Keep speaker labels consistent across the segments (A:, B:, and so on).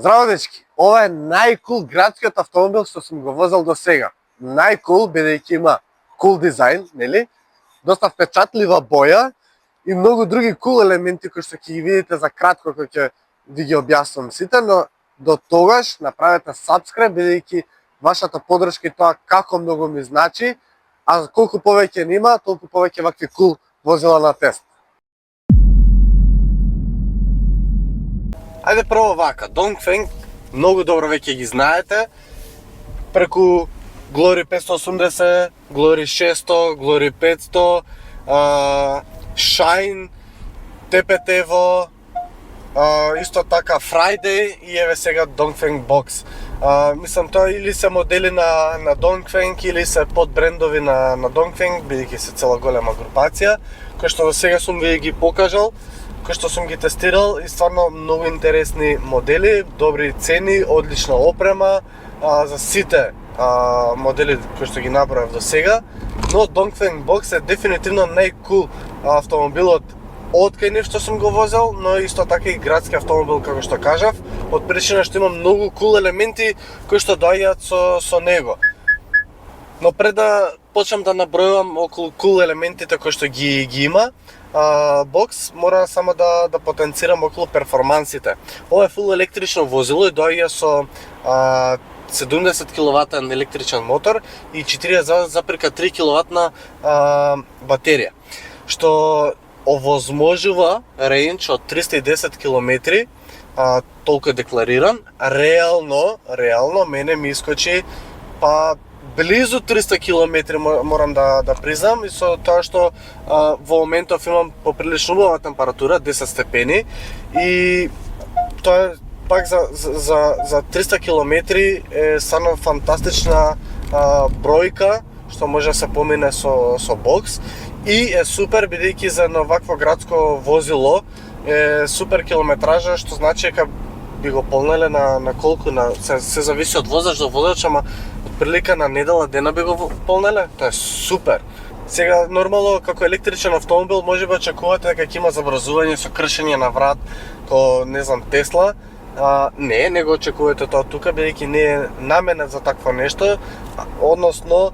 A: Здраво, дечки! Ова е најкул градскиот автомобил што сум го возел до сега. Најкул, бидејќи има кул дизајн, нели? Доста впечатлива боја и многу други кул елементи кои што ќе ги видите за кратко кои ќе ви ги објаснам сите, но до тогаш направете сабскрайб, бидејќи вашата поддршка и тоа како многу ми значи, а колку повеќе нема, толку повеќе вакви кул возила на тест. Ајде прво вака, Dongfeng, многу добро веќе ги знаете, преку Glory 580, Glory 600, Glory 500, Shine, TPT Evo, исто така Friday и еве сега Dongfeng Box. Мислам, тоа или се модели на Dongfeng или се подбрендови на Dongfeng, бидејќи се цела голема групација, кој што до сега сум ви ги покажал, кој што сум ги тестирал и стварно многу интересни модели, добри цени, одлична опрема за сите модели кои што ги набравив до сега, но Dongfeng Box е дефинитивно најкул автомобилот од кај нив што сум го возел, но исто така и градски автомобил како што кажав, од причина што има многу кул елементи кои што доаѓаат со него. Но пред да почнам да набројувам околу кул елементите кои што ги има, Box мора само да потенцирам околу перформансите. Ова е фул електрично возило и доаѓа со 70 киловатен електричен мотор и 4,3 киловатна батерија, што овозможува рейндж од 310 километри, толку е деклариран. Реално мене ми искочи близу 300 километри, морам да признам, и со тоа што во моментов имам поприлично убава температура, 10 степени, и тоа пак за 300 километри е стварно фантастична бројка што може да се помине со бокс, и е супер бидејќи за едно вакво градско возило е супер километража, што значи дека би го полнеле на колку, се зависи од возач до возач, ама прилика на недела дена би го полнеле. Тоа е супер. Сега, нормално, како електричен автомобил, може би очекувате дека ќе има забрзување со кршење на врат, ко, не знам, Тесла. Не го очекувате тоа тука, бидејќи не е наменет за такво нешто, односно,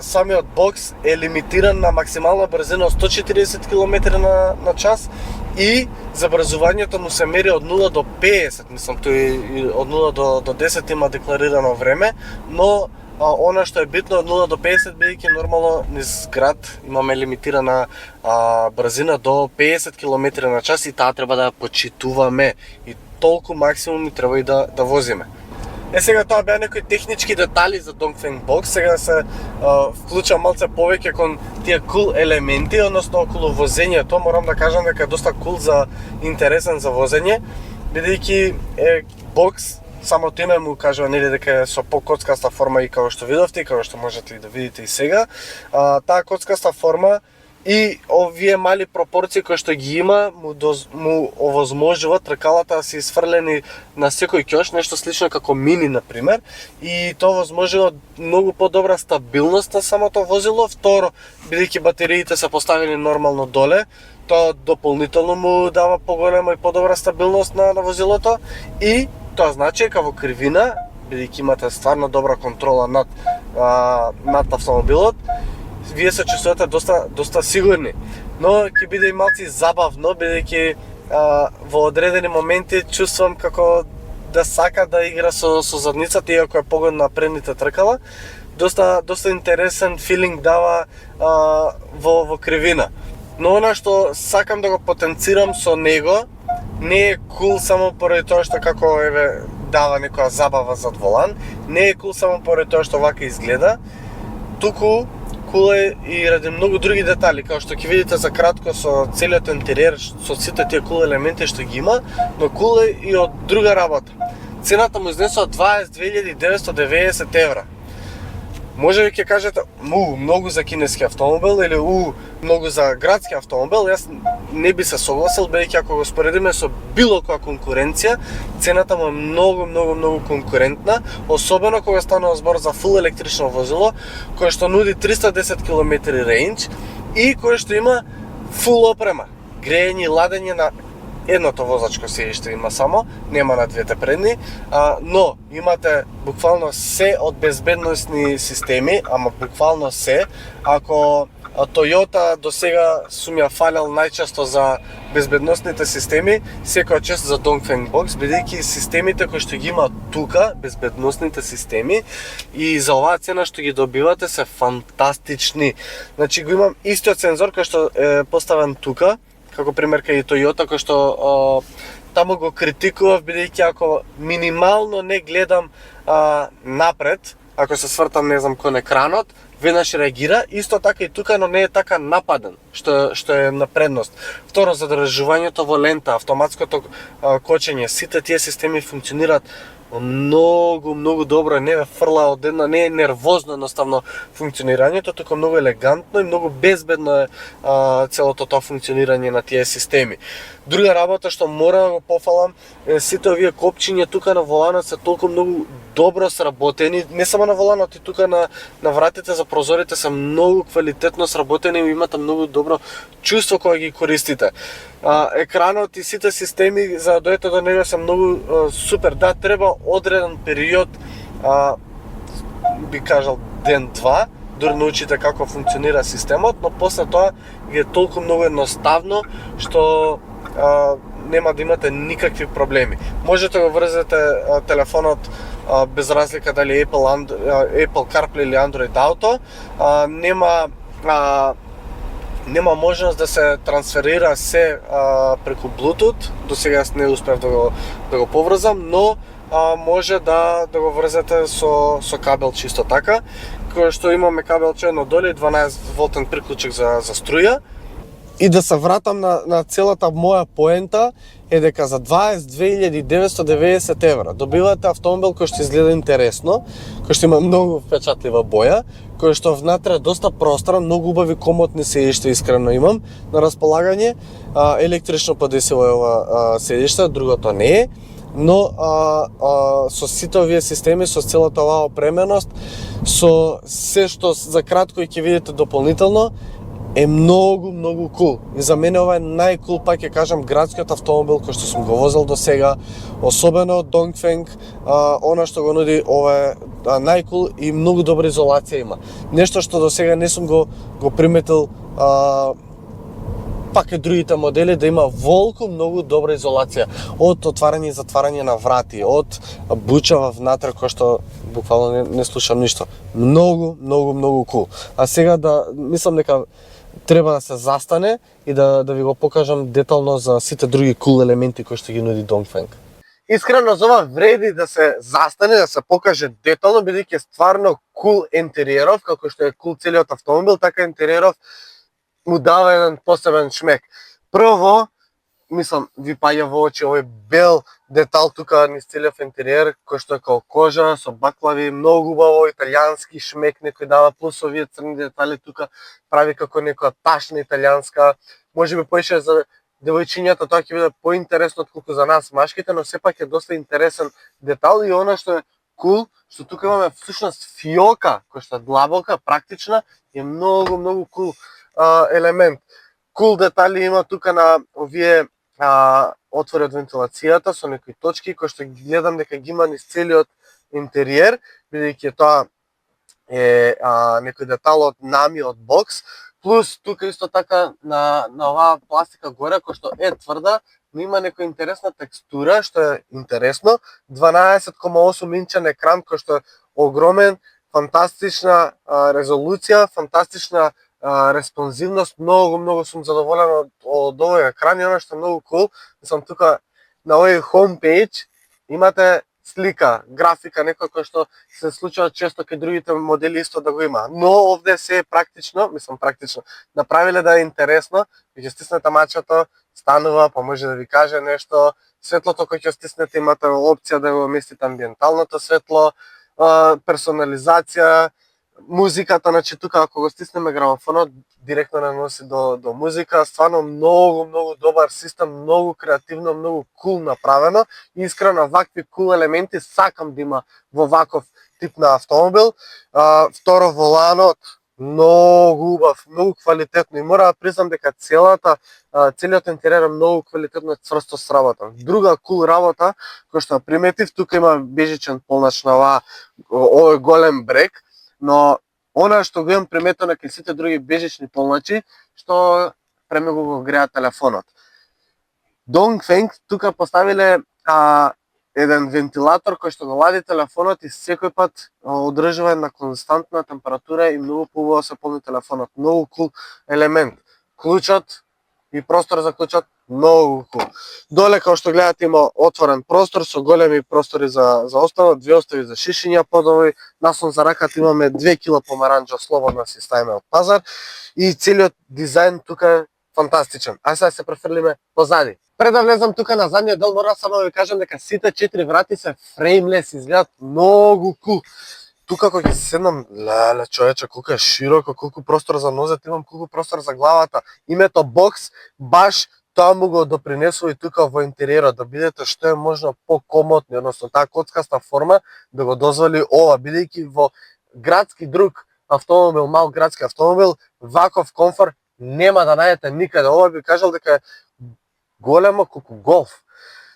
A: самиот бокс е лимитиран на максимална брзина од 140 км на час и забрзувањето му се мери од 0 до 50, мислам, тој од 0 до 10 има декларирано време, но она што е битно од 0 до 50, бидејќи нормално низ град имаме лимитирана брзина до 50 км на час и таа треба да ја почитуваме и толку максимум треба и да возиме. Сега тоа беа некои технички детали за Dongfeng Box, сега се вклучам малце повеќе кон тие кул елементи, односно околу возењето. Морам да кажам дека е доста кул интересен за возење, бидејќи бокс, самото име му кажува нели дека е со покоцкаста форма и како што видовте, и како што можете и да видите и сега. Таа коцкаста форма и овие мали пропорции кои што ги има му овозможува тркалата да се изфрлени на секој ќош, нешто слично како мини на пример, и тоа овозможува многу подобра стабилност на самото возило. Второ, бидејќи батериите се поставени нормално доле, тоа дополнително му дава поголема и подобра стабилност на возилото, и тоа значи дека во кривина, бидејќи имате стварно добра контрола над автомобилот, вие се чувствувате доста сигурни, но ќе биде и малци забавно, бидејќи во одредени моменти чувствувам како да сака да игра со задницата, иако е погон на предните тркала. Доста интересен филинг дава во кривина. Но она што сакам да го потенцирам со него, не е кул само поради тоа што како дава некоја забава зад волан, не е кул само поради тоа што вака изгледа, туку кул е и ради многу други детали, како што ќе видите за кратко со целиот интериер, со сите тие кул елементи што ги има, но кул е и од друга работа. Цената му изнесува 22.990 евра. Може би ќе кажете, многу за кинески автомобил или многу за градски автомобил. Јас не би се согласил, бидејќи ако го споредиме со било која конкуренција, цената му е многу конкурентна, особено кога станува збор за фул електрично возило, кое што нуди 310 км рейндж и кое што има фул опрема, грејење и ладење на едното возачко седиште има само, нема на двете предни, но имате буквално се од безбедносни системи, ама буквално се. Ако Toyota до сега сум ја фалел најчесто за безбедносните системи, секоја чест за Dongfeng Box, бидејќи системите кои што ги има тука, безбедносните системи, и за оваа цена што ги добивате се фантастични. Значи го имам истиот сензор кој што е поставен тука, како пример кај Toyota, кој што таму го критикував, бидејќи ако минимално не гледам напред, ако се свртам, не знам, кон екранот, веднаш реагира, исто така и тука, но не е така нападен, што е на предност. Второ, задржувањето во лента, автоматското кочење, сите тие системи функционираат многу добро, не ве фрла од една, не е нервозно едноставно функционирањето, туку многу елегантно и многу безбедно е целото тоа функционирање на тие системи. Друга работа што мора да го пофалам е сите овие копчиња тука на воланот се толку многу добро сработени, не само на воланот, и тука на вратите за прозорите се многу квалитетно сработени и имате многу добро чувство кога ги користите. Екранот и сите системи за да дојдете до него се многу супер. Да, треба одреден период, би кажал ден-два, дури научите како функционира системот, но после тоа е толку многу едноставно што нема да имате никакви проблеми. Можете да го врзете телефонот без разлика дали Apple CarPlay или Android Auto, нема можност да се трансферира се преку Bluetooth. До сега не успев да го поврзам, но може да го врзете со кабел чисто така, кој што имаме кабелче едно доле, 12 волтен приклучок за струја. И да се вратам на целата моја поента е дека за 22.990 евра добивате автомобил кој што изгледа интересно, кој што има многу впечатлива боја, кој што внатре е доста просторен, многу убави комотни седишта искрено имам на располагање, електрично подесиво е ова седиште, другото не е, но со сите овие системи, со целата оваа опременост, со се што за кратко и ќе видите дополнително, е многу кул. И за мене ова е најкул, пак ќе кажам, градскиот автомобил кој што сум го возел до сега, особено од Dongfeng. Она што го нуди, ова е најкул и многу добра изолација има. Нешто што до сега не сум го приметил пак и другите модели, да има волку многу добра изолација од отварање и затварање на врати, од бучава внатре кој што буквално не слушам ништо. Многу кул. А сега мислам дека треба да се застане и да ви го покажам детално за сите други кул елементи кои што ги нуди Dongfeng. Искрено за ова вреди да се застане, да се покаже детално, бидејќи е стварно кул интериеров, како што е кул целиот автомобил, така интериеров му дава еден посебен шмек. Прво, мислам, ви паѓа во очи овој бел детал тука низ целиот интериер, кој што е као кожа, со баклави, многу убаво италијански шмек некој дава, плюс овие црни детали тука прави како некоја ташна италијанска. Може би поише за девојчињата тоа ќе биде поинтересно отколку за нас машките, но сепак е доста интересен детал. И она што е кул, што тука имаме всушност фиока, која што е длабока, практична, е многу кул елемент. Кул детали има тука на овие отвори од вентилацијата со некои точки кои што гледам дека ги има низ целиот интериер, бидејќи тоа е некој детал од нами од бокс. Плюс тука исто така на оваа пластика горе кој што е тврда, но има некоја интересна текстура што е интересно. 12,8 инчен екран кој што е огромен, фантастична резолуција, фантастична респонзивност, многу сум задоволен од овој екран. И она што е многу кул, мислам тука на овој homepage имате слика, графика, некој кој што се случува често кај другите модели исто да го има. Но овде се е практично, направиле да е интересно, кој ќе стиснете мачето, станува, па може да ви каже нешто. Светлото кој ќе стиснете имате опција да го местите амбиенталното светло, персонализација, музиката, значи тука ако го стиснеме грамофонот, директно не носи до музика. Стварно многу добар систем, многу креативно, многу кул направено. И искрено вакви кул елементи сакам да има во ваков тип на автомобил. Второ, воланот, Многу убав, многу квалитетно и мора да признам дека целиот интериер е многу квалитетно и цврсто сработен. Друга кул работа која што приметив, тука има бежичен полнач на овој голем брег, но она што го имам приметено кај сите други бежични полначи, што премногу го греа телефонот. Dongfeng тука поставиле еден вентилатор кој што го лади телефонот и секој пат одржува на константна температура и многу поубаво се полни телефонот. Многу кул елемент. Клучот и простор за клучот многу кул. Доле како што гледате има отворен простор со големи простори за останот, две остави за шишиња подови, насон за раката имаме 2 кила помаранџа слободно си ставиме од пазар и целиот дизајн тука е фантастичен. Ај сега се префрлиме позади. Пред да влезам тука на задниот дел, мора само да ви кажам дека сите 4 врати се фреймлес, изгледат многу кул. Тука кога ќе седнам, леле човече, колку е широко, колку простор за нозет имам, колку простор за главата. Името бокс баш тоа му го допринесува и тука во интериерот, да бидете што е можно покомотни, односно таа коцкаста форма да го дозволи ова, бидејќи во градски друг автомобил, мал градски автомобил, ваков комфор нема да најдете никаде. Ова би кажал дека е големо колку голф.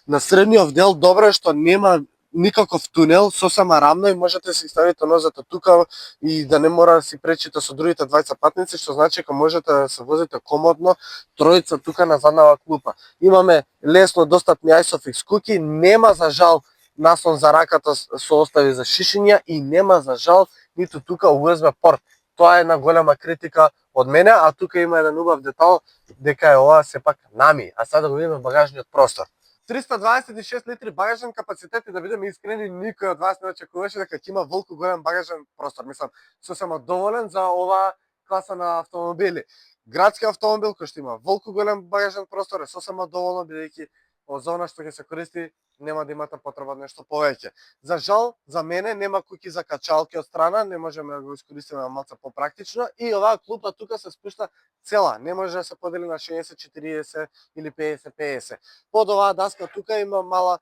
A: На средниот дел добро е што нема никаков тунел, сосема рамно и можете да си ставите нозете тука и да не мора да си пречите со другите двајца патници, што значи дека можете да се возите комодно тројца тука на заднава клупа. Имаме лесно достапни ISOFIX куки, нема за жал наслон за раката со остави за шишиња и нема за жал ниту тука USB порт. Тоа е една голема критика од мене, а тука има еден убав детал дека е ова сепак нами. А сега да го видиме багажниот простор. 326 литри багажен капацитет и да бидеме искрени, никој од вас не очекуваше дека ќе има волку голем багажен простор. Мислам, сосема доволен за оваа класа на автомобили. Градски автомобил кој што има волку голем багажен простор е сосема доволно, бидејќи за она што ќе се користи нема да имате потреба нешто повеќе. За жал, за мене нема куки за качалки од страна, не можеме да го искористиме малку попрактично и оваа клупа тука се спушта цела, не може да се подели на 60-40 или 50-50. Под оваа даска тука има мала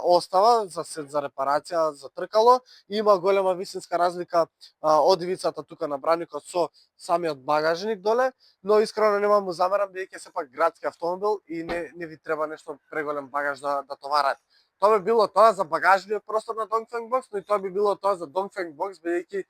A: остава за репарација, за тркало, и има голема висинска разлика од ивицата тука на браникот со самиот багажник доле, но искрено нема му замерам бидејќи сепак градски автомобил и не ви треба нешто преголем багаж да товарате. Тоа би било тоа за багажниот простор на Dongfeng Box, но и тоа би било тоа за Dongfeng Box, бидејќи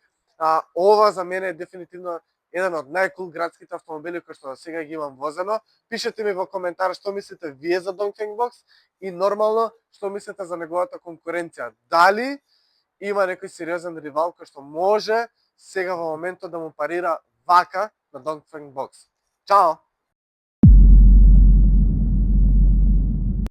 A: ова за мене е дефинитивно еден од најкул градските автомобили кои што сега ги имам возено. Пишете ми во коментар што мислите вие за Dongfeng Box и нормално што мислите за неговата конкуренција. Дали има некој сериозен ривал кој што може сега во моментот да му парира вака на Dongfeng Box. Чао!